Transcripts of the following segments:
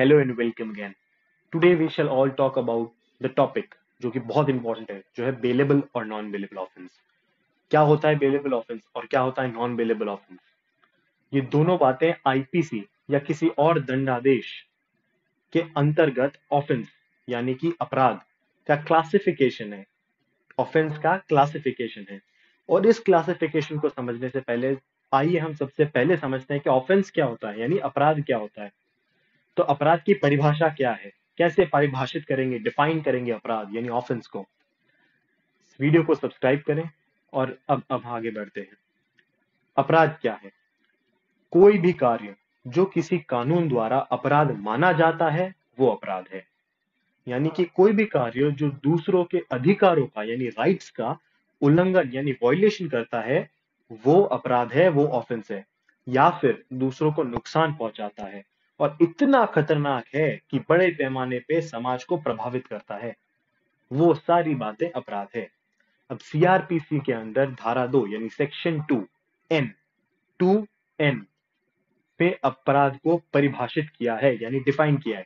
Hello and welcome again. Today we shall all talk about the topic जो कि बहुत important है, जो है बेलेबल और नॉन बेलेबल ऑफेंस। क्या होता है बेलेबल ऑफेंस और क्या होता है नॉन बेलेबल ऑफेंस? ये दोनों बातें आईपीसी या किसी और दंडादेश के अंतर्गत ऑफेंस यानी कि अपराध का क्लासिफिकेशन है। ऑफेंस का क्लासिफिकेशन है और इस क्लासिफिकेशन को समझने से पहले आइए हम सबसे पहले समझते हैं कि ऑफेंस क्या होता है, यानी अपराध क्या होता है। तो अपराध की परिभाषा क्या है, कैसे परिभाषित करेंगे, डिफाइन करेंगे अपराध यानी ऑफेंस को। इस वीडियो को सब्सक्राइब करें और अब आगे बढ़ते हैं। अपराध क्या है? कोई भी कार्य जो किसी कानून द्वारा अपराध माना जाता है वो अपराध है। यानी कि कोई भी कार्य जो दूसरों के अधिकारों का यानी राइट्स का उल्लंघन यानी वॉयलेशन करता है वो अपराध है, वो ऑफेंस है। या फिर दूसरों को नुकसान पहुंचाता है और इतना खतरनाक है कि बड़े पैमाने पे समाज को प्रभावित करता है, वो सारी बातें अपराध है। अब सीआरपीसी के अंदर धारा 2 यानी सेक्शन 2 एन पे अपराध को परिभाषित किया है यानी डिफाइन किया है।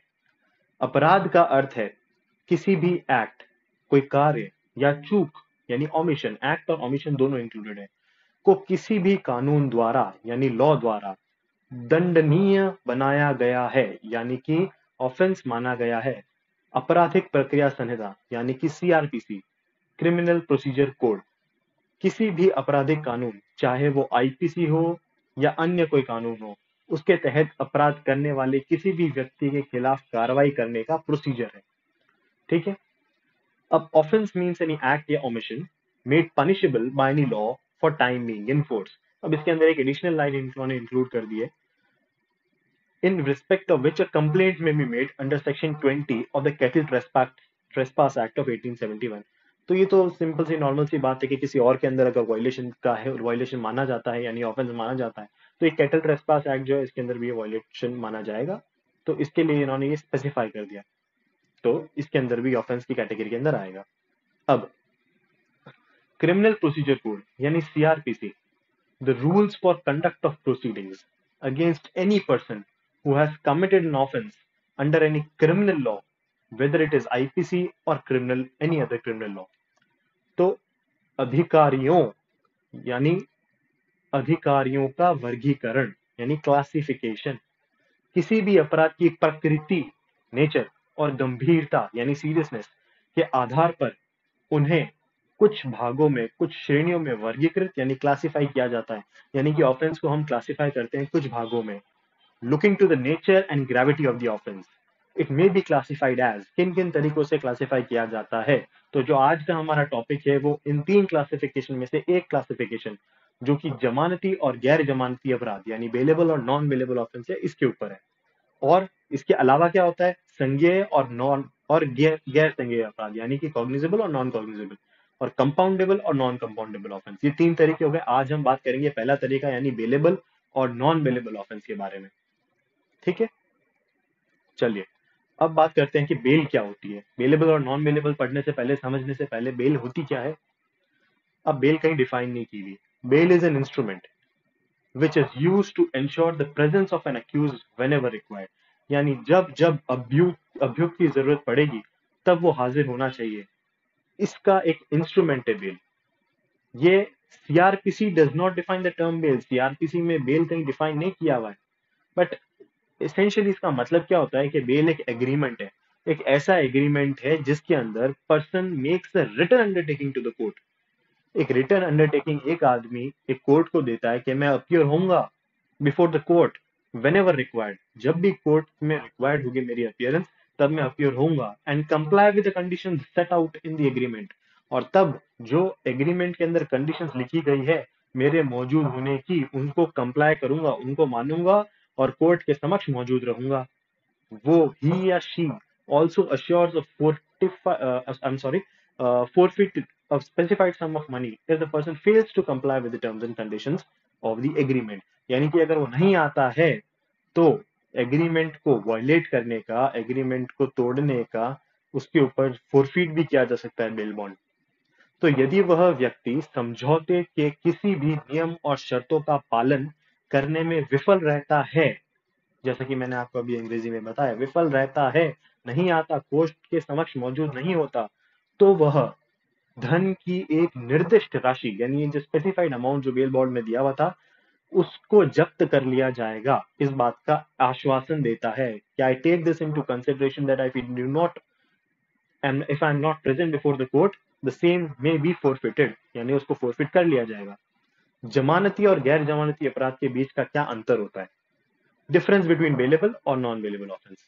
अपराध का अर्थ है किसी भी एक्ट, कोई कार्य या चूक यानी ओमिशन, एक्ट और ओमिशन दोनों इंक्लूडेड है, को किसी भी कानून द्वारा यानी लॉ द्वारा दंडनीय बनाया गया है यानी कि ऑफेंस माना गया है। आपराधिक प्रक्रिया संहिता यानी कि सीआरपीसी, क्रिमिनल प्रोसीजर कोड, किसी भी आपराधिक कानून चाहे वो आईपीसी हो या अन्य कोई कानून हो, उसके तहत अपराध करने वाले किसी भी व्यक्ति के खिलाफ कार्रवाई करने का प्रोसीजर है। ठीक है। अब ऑफेंस मीन्स एनी एक्ट या omission made punishable by any law for time being in force. अब इसके अंदर एक एडिशनल लाइन इन्होंने इंक्लूड कर दी है, in respect of which a complaint may be made under section 20 of the Cattle Trespass Act of 1871। तो ये तो सिंपल सी नॉर्मल सी बात है कि किसी और के अंदर अगर वायलेशन का है, वायलेशन माना जाता है यानी ऑफेंस माना जाता है, तो ये कैटल ट्रेसपास एक्ट जो है इसके अंदर भी ये वायलेशन माना जाएगा। तो इसके लिए इन्होंने ये स्पेसिफाई कर दिया, तो इसके अंदर भी ऑफेंस की कैटेगरी के अंदर आएगा। अब क्रिमिनल प्रोसीजर कोड यानी CrPC, the rules for conduct of proceedings against any person who has committed an offense under any criminal law, whether it is IPC or criminal any other criminal law। तो अधिकारियों यानी अधिकारियों का वर्गीकरण यानी classification, किसी भी अपराध की प्रकृति, नेचर और गंभीरता यानी सीरियसनेस के आधार पर उन्हें कुछ भागों में, कुछ श्रेणियों में वर्गीकृत यानी क्लासिफाई किया जाता है। यानी कि ऑफेंस को हम क्लासिफाई करते हैं कुछ भागों में। Looking to the nature and gravity of the offence, it may be classified as, किन किन तरीकों से क्लासिफाई किया जाता है। तो जो आज का हमारा टॉपिक है वो इन तीन क्लासिफिकेशन में से एक क्लासिफिकेशन, जो कि जमानती और गैर जमानती अपराध यानी बेलेबल और नॉन बेलेबल ऑफेंस है, इसके ऊपर है। और इसके अलावा क्या होता है, संज्ञेय और नॉन और गैर संज्ञेय अपराध यानी कि कॉग्निजेबल और नॉन कॉग्निजेबल, और कंपाउंडेबल और नॉन कंपाउंडेबल ऑफेंस। ये तीन तरीके हो गए। आज हम बात करेंगे पहला तरीका यानी बेलेबल और नॉन बेलेबल ऑफेंस के बारे में। ठीक है, चलिए अब बात करते हैं कि बेल क्या होती है। बेलेबल और नॉन बेलेबल पढ़ने से पहले, समझने से पहले, बेल होती क्या है। अब बेल कहीं डिफाइन नहीं की हुई। Bail is an instrument which is used to ensure the presence of an accused whenever required। यानी जब जब अभियुक्त की जरूरत पड़ेगी तब वो हाजिर होना चाहिए। इसका एक इंस्ट्रूमेंट है बेल। ये CrPC does not define the term bail. CrPC में बेल कहीं डिफाइन नहीं किया हुआ है, बट एसेंशियली इसका मतलब क्या होता है कि बेल एक एग्रीमेंट है, एक ऐसा एग्रीमेंट है जिसके अंदर person makes a written undertaking to the court. एक रिटर्न अंडरटेकिंग एक आदमी एक कोर्ट को देता है कि मैं अपीयर होऊंगा before the court when ever required, जब भी कोर्ट में रिक्वायर्ड होगी मेरी अपीयरेंस तब मैं अपीयर होऊंगा, and comply with the conditions set out in the agreement. और तब जो एग्रीमेंट के अंदर कंडीशंस लिखी गई है मेरे मौजूद होने की, उनको कंप्लाई करूंगा, उनको मानूंगा और कोर्ट के समक्ष मौजूद रहूंगा। वो ही या she also assures a forfeit of specified sum of money if the person fails to comply with the terms and conditions of the agreement। यानी कि अगर वो नहीं आता है तो एग्रीमेंट को वायलेट करने का, एग्रीमेंट को तोड़ने का, उसके ऊपर फोरफीट भी किया जा सकता है बेल बॉन्ड। तो यदि वह व्यक्ति समझौते के किसी भी नियम और शर्तों का पालन करने में विफल रहता है जैसा कि मैंने आपको अभी अंग्रेजी में बताया, विफल रहता है, नहीं आता, कोर्ट के समक्ष मौजूद नहीं होता, तो वह धन की एक निर्दिष्ट राशि यानी जो स्पेसिफाइड अमाउंट जो बेल बॉन्ड में दिया हुआ था उसको जब्त कर लिया जाएगा, इस बात का आश्वासन देता है कि I take this into consideration that I do not and if I am not present before the court the same may be forfeited, यानी उसको फोरफिट कर लिया जाएगा। जमानती और गैर जमानती अपराध के बीच का क्या अंतर होता है? डिफरेंस बिटवीन बेलेबल और नॉन बेलेबल ऑफेंस।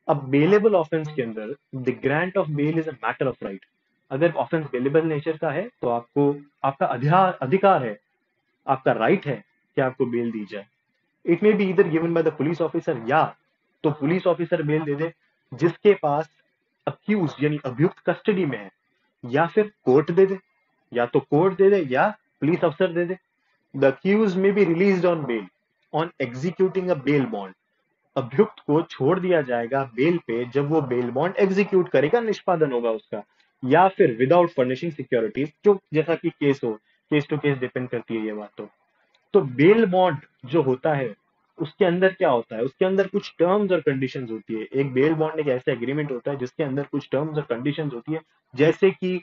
अब बेलेबल ऑफेंस के अंदर the grant of bail is a matter of right. अगर ऑफेंस बेलेबल नेचर का है तो आपको आपका अधिकार है, आपका राइट है कि आपको बेल दी जाए। इट मे बी इधर given by the police officer, या तो पुलिस ऑफिसर बेल दे दे जिसके पास अक्यूज यानी अभियुक्त कस्टडी में है, या फिर कोर्ट दे दे, या तो कोर्ट दे दे या पुलिस अफसर दे दे। The accused may be released on bail on executing a bail bond. अभियुक्त को छोड़ दिया जाएगा बेल पे जब वो बेल बॉन्ड एग्जीक्यूट करेगा, निष्पादन होगा उसका, या फिर विदाउट फर्निशिंग सिक्योरिटीज, जो जैसा कि केस हो, केस टू केस डिपेंड करती है ये बात। तो बेल बॉन्ड जो होता है उसके अंदर क्या होता है, उसके अंदर कुछ टर्म्स और कंडीशंस होती है। एक बेल बॉन्ड एक ऐसा एग्रीमेंट होता है जिसके अंदर कुछ टर्म्स और कंडीशंस होती है। जैसे कि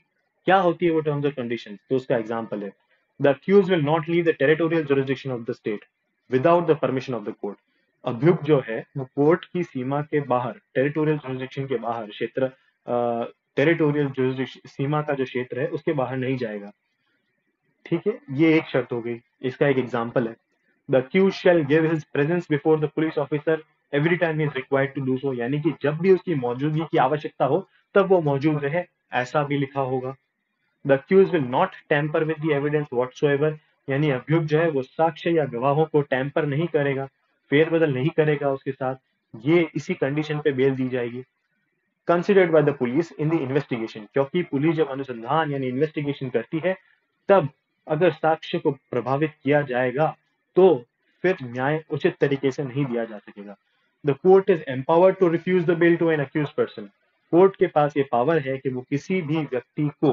क्या होती है वो टर्म्स और कंडीशंस, तो उसका एग्जांपल है the accused will not leave the territorial jurisdiction of the state without the permission of the court. अभियुक्त जो है वो कोर्ट की सीमा के बाहर, टेरिटोरियल जुरिसडिक्शन के बाहर, क्षेत्र टेरिटोरियल जुरिसडिक्शन सीमा का जो क्षेत्र है उसके बाहर नहीं जाएगा। ठीक है, ये एक शर्त हो गई, इसका एक एग्जांपल है the accused shall give his presence before the police officer every time he is required to do so, यानी कि जब भी उसकी मौजूदगी की आवश्यकता हो तब वो मौजूद रहे, ऐसा भी लिखा होगा। The accused will not tamper with the evidence whatsoever, यानी अभियुक्त जो है वो साक्ष्य या गवाहों को टेम्पर नहीं करेगा, फेरबदल नहीं करेगा उसके साथ। ये इसी कंडीशन पे बेल दी जाएगी। Considered by the police in the investigation, क्योंकि पुलिस जब अनुसंधान यानी इन्वेस्टिगेशन करती है तब अगर साक्ष्य को प्रभावित किया जाएगा तो फिर न्याय उचित तरीके से नहीं दिया जा सकेगा। The court is empowered to refuse the bail to an accused person. Court के पास ये पावर है कि वो किसी भी व्यक्ति को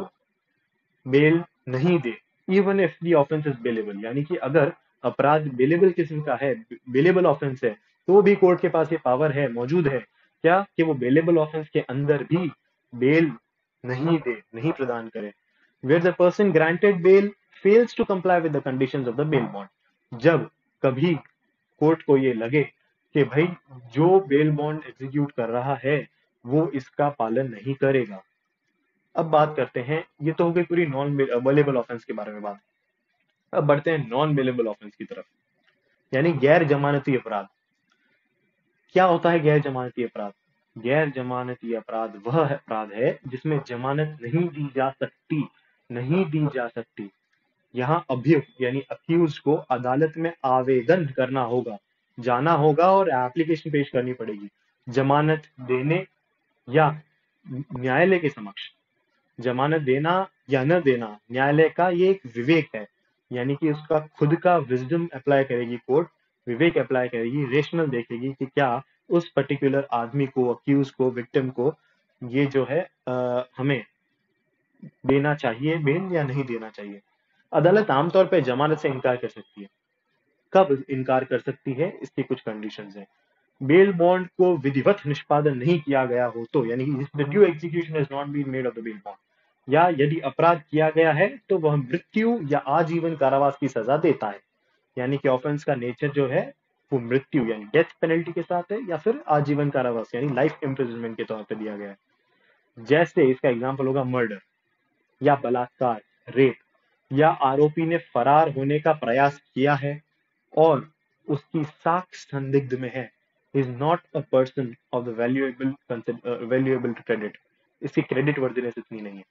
बेल नहीं दे, even if the offence is bailable, यानी कि अगर अपराध बेलेबल किस्म का है, बेलेबल ऑफेंस है, तो भी कोर्ट के पास ये पावर है, मौजूद है क्या, कि वो बेलेबल ऑफेंस के अंदर भी बेल नहीं दे, नहीं प्रदान करे। Where the person granted bail fails to comply with the conditions of the bail bond, जब कभी कोर्ट को ये लगे कि भाई जो बेल बॉन्ड एग्जीक्यूट कर रहा है वो इसका पालन नहीं करेगा। अब बात करते हैं, ये तो हो गई पूरी नॉन बेलेबल ऑफेंस के बारे में बात। अब बढ़ते हैं नॉन बेलेबल ऑफेंस की तरफ, यानी गैर जमानती अपराध। क्या होता है गैर जमानती अपराध? गैर जमानती अपराध वह अपराध है जिसमें जमानत नहीं दी जा सकती, नहीं दी जा सकती। यहाँ अभियुक्त यानी अक्यूज को अदालत में आवेदन करना होगा, जाना होगा और एप्लीकेशन पेश करनी पड़ेगी जमानत देने या न्यायालय के समक्ष। जमानत देना या न देना न्यायालय का ये एक विवेक है, यानी कि उसका खुद का विजडम अप्लाई करेगी कोर्ट, विवेक अप्लाई करेगी, रेशनल देखेगी कि क्या उस पर्टिकुलर आदमी को, अक्यूज को, विक्टिम को ये जो है हमें देना चाहिए बेल या नहीं देना चाहिए। अदालत आमतौर पर जमानत से इनकार कर सकती है। कब इनकार कर सकती है, इसकी कुछ कंडीशंस हैं। बेल बॉन्ड को विधिवत निष्पादन नहीं किया गया हो तो, यानी कि due execution has not been made of the bail bond, या यदि अपराध किया गया है तो वह मृत्यु या आजीवन कारावास की सजा देता है, यानी कि ऑफेंस का नेचर जो है वो मृत्यु यानी डेथ पेनल्टी के साथ है, या फिर आजीवन कारावास यानी लाइफ इम्प्रिजनमेंट के तौर पर दिया गया है। जैसे इसका एग्जाम्पल होगा मर्डर या बलात्कार, रेप, या आरोपी ने फरार होने का प्रयास किया है और उसकी साक्ष्य संदिग्ध में है, is not a person of the valuable credit, इसकी क्रेडिट वर्दिनेस इतनी नहीं है।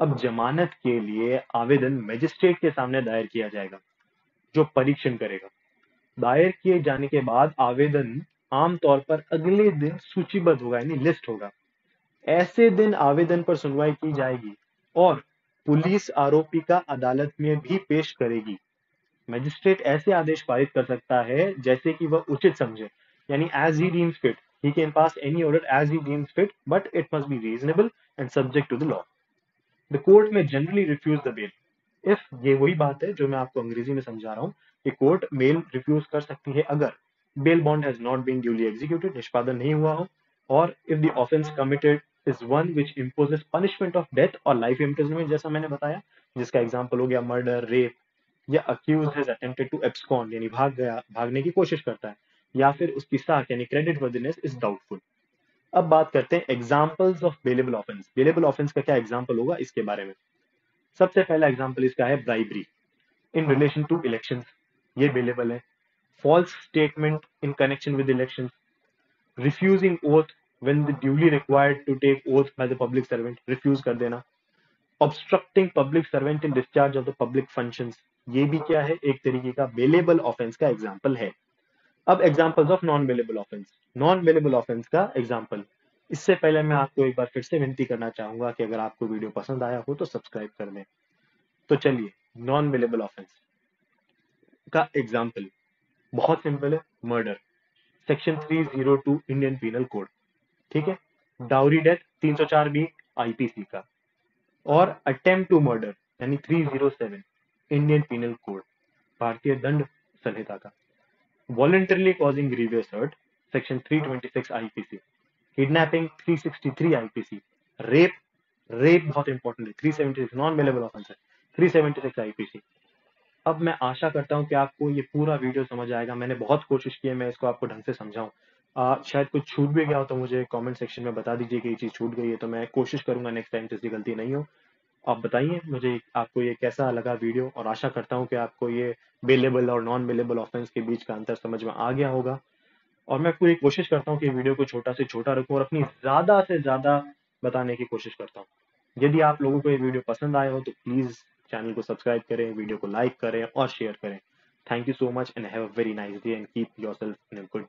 अब जमानत के लिए आवेदन मजिस्ट्रेट के सामने दायर किया जाएगा जो परीक्षण करेगा। दायर किए जाने के बाद आवेदन आमतौर पर अगले दिन सूचीबद्ध होगा यानी लिस्ट होगा। ऐसे दिन आवेदन पर सुनवाई की जाएगी और पुलिस आरोपी का अदालत में भी पेश करेगी। मजिस्ट्रेट ऐसे आदेश पारित कर सकता है जैसे कि वह उचित समझे, यानी as he deems fit, he can pass any order as he deems fit, but it must be reasonable and subject to the law. The court में generally refuse the bail if, ये वही बात है जो मैं आपको अंग्रेजी में समझा रहा हूँ कि कोर्ट बेल रिफ्यूज कर सकती है अगर bail bond has not been duly executed, निष्पादन नहीं हुआ हो, और if the offence committed is one which imposes punishment of death और लाइफ इम्प्रिजनमेंट, जैसा मैंने बताया, जिसका एग्जाम्पल हो गया मर्डर, रेप, या accused has attempted to abscond यानी भागने की कोशिश करता है, या फिर उसकी साख यानी क्रेडिट वर्दिनेस इज डाउटफुल। अब बात करते हैं examples of bailable offence. Bailable offence का क्या एग्जाम्पल होगा इसके बारे में। सबसे पहला एग्जाम्पल इसका है bribery in relation to elections, ये बेलेबल है। False statement in connection with elections, refusing oath when the duly required to take oath by the public servant, refuse कर देना। Obstructing public servant in discharge of the public functions, ये भी क्या है, एक तरीके का बेलेबल ऑफेंस का एग्जाम्पल है। अब examples of non bailable offence. Non bailable offence का एग्जाम्पल, इससे पहले मैं आपको एक बार फिर से विनती करना चाहूंगा कि अगर आपको वीडियो पसंद आया हो तो सब्सक्राइब कर दें। तो चलिए, नॉन बेलेबल ऑफेंस का एग्जाम्पल बहुत सिंपल है, murder, section 302 Indian penal code, ठीक है। डाउरी डेथ 304 बी आईपीसी का, और अटेम्प्ट टू मर्डर यानी 307 इंडियन पीनल कोड, भारतीय दंड संहिता का। Voluntarily causing grievous hurt, section 326 IPC. Kidnapping 363 IPC. Rape, rape बहुत इंपॉर्टेंट है, 376 नॉन बेलेबल ऑफेंस है, 376 आईपीसी। अब मैं आशा करता हूँ कि आपको ये पूरा वीडियो समझ आएगा। मैंने बहुत कोशिश की है मैं इसको आपको ढंग से समझाऊं। शायद कुछ छूट भी गया हो तो मुझे कमेंट सेक्शन में बता दीजिए कि ये चीज़ छूट गई है, तो मैं कोशिश करूंगा नेक्स्ट टाइम से इसकी गलती नहीं हो। आप बताइए मुझे आपको ये कैसा लगा वीडियो, और आशा करता हूँ कि आपको ये बेलेबल और नॉन बेलेबल ऑफेंस के बीच का अंतर समझ में आ गया होगा। और मैं पूरी कोशिश करता हूँ कि वीडियो को छोटा से छोटा रखूं और अपनी ज़्यादा से ज़्यादा बताने की कोशिश करता हूँ। यदि आप लोगों को ये वीडियो पसंद आया हो तो प्लीज़ चैनल को सब्सक्राइब करें, वीडियो को लाइक करें और शेयर करें। Thank you so much and have a very nice day and keep yourself in a good